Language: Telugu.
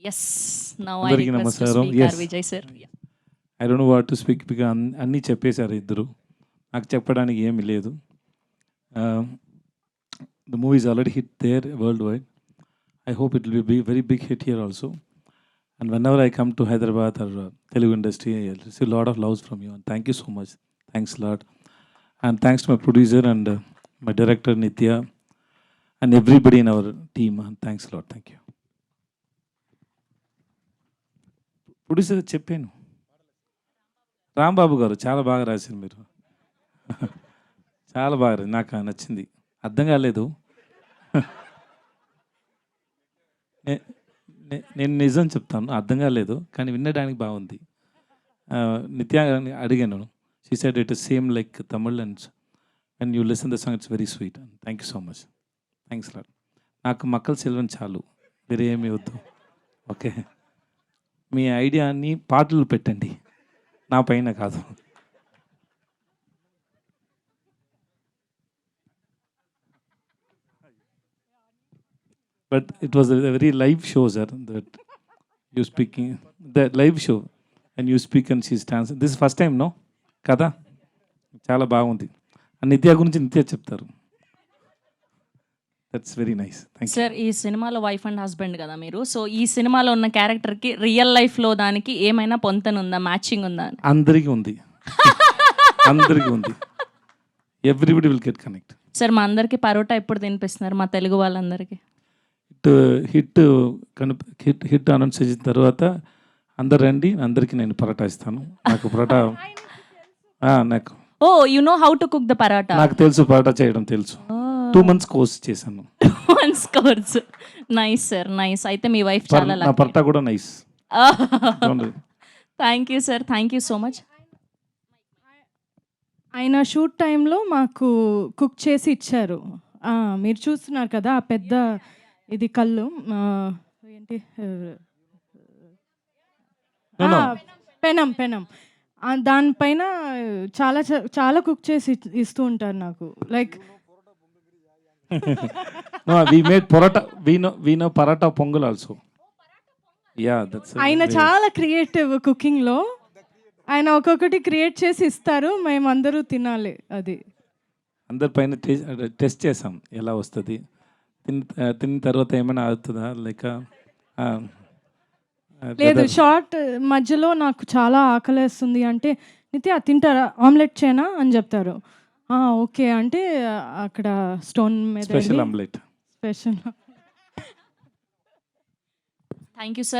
Yes, now I అందరికీ request to నమస్కారం. speak Yes. our Vijay sir. Yeah. I don't know what to speak because అన్నీ చెప్పేశారు ఇద్దరు. నాకు చెప్పడానికి ఏమీ లేదు. The movie is already hit there worldwide. I hope it will be very big hit here also. And whenever I come to Hyderabad or Telugu industry, I receive lot of loves from you. And thank you so much. Thanks lot. And thanks to my producer and my director Nithya and everybody in our team. And thanks lot. Thank you. Producer చెప్పాను, రాంబాబు గారు చాలా బాగా రాశారు మీరు. చాలా బాగా నాకు నచ్చింది. అర్థం కాలేదు. నేను నిజం చెప్తాను, అర్థం కాలేదు, కానీ వినడానికి బాగుంది. నిత్య అడిగాను, she said it is same like Tamil and you listen the song, it's very sweet. Thank you so much. Thanks lot. నాకు మక్కల సెల్వన్ చాలు, వేరే ఏమీ వద్దు. ఓకే, మీ ఐడియాని పాటలు పెట్టండి, నా పైన కాదు. But it was a very live show, sir, that you speaking, the live show and you speak and she stands. This is first time, no? కదా, చాలా బాగుంది. నిత్య గురించి నిత్య చెప్తారు. That's very nice. Thank you. Sir, ఈ సినిమాలో వైఫ్ అండ్ హస్బెండ్ కదా మీరు, సో ఈ సినిమాలో ఉన్న క్యారెక్టర్కి రియల్ లైఫ్లో దానికి ఏమైనా పొంతనుందా, మ్యాచింగ్ ఉందా? అందరికీ ఉంది. అందరికీ ఉంది. Everybody will get connect. Sir, మా అందరికి పరోటా ఎప్పుడు తినిపిస్తున్నారు, మా తెలుగు వాళ్ళందరికీ? హిట్ హిట్ అనౌన్స్ చేసిన తర్వాత అందరు రండి, అందరికీ నేను పరోటా ఇస్తాను. నాకు పరోటా నాకు oh you know how to cook the parotta? నాకు తెలుసు, పరోటా చేయడం తెలుసు. 2 months కోర్స్ చేశాను. 2 months course. Nice sir, nice. అయితే మీ వైఫ్ చాలా నా పరోటా కూడా nice. Thank you sir, thank you so much. ఆయన షూట్ టైంలో మాకు కుక్ చేసి ఇచ్చారు. మీరు చూస్తున్నారు కదా, ఆ పెద్ద ఇది కళ్ళు ఏంటి, పెనం పెనం, దానిపైన చాలా చాలా కుక్ చేసి ఇస్తూ ఉంటారు నాకు. Like we made paratha, we know paratha pongal also. Yeah, that's ఆయన చాలా క్రియేటివ్ కుకింగ్ లో. ఆయన ఒక్కొక్కటి క్రియేట్ చేసి ఇస్తారు, మేము అందరూ తినాలి. అది అందరి పైన టెస్ట్ చేసాం ఎలా వస్తుంది. తిన్న తర్వాత ఏమైనా అవుతుందా లేక లేదు. షార్ట్ మధ్యలో నాకు చాలా ఆకలేస్తుంది అంటే, నిత్య తింటారా, ఆమ్లెట్ చేయనా అని చెప్తారు. ఓకే అంటే అక్కడ స్టోన్ మీద special omelette. Special. Thank you sir.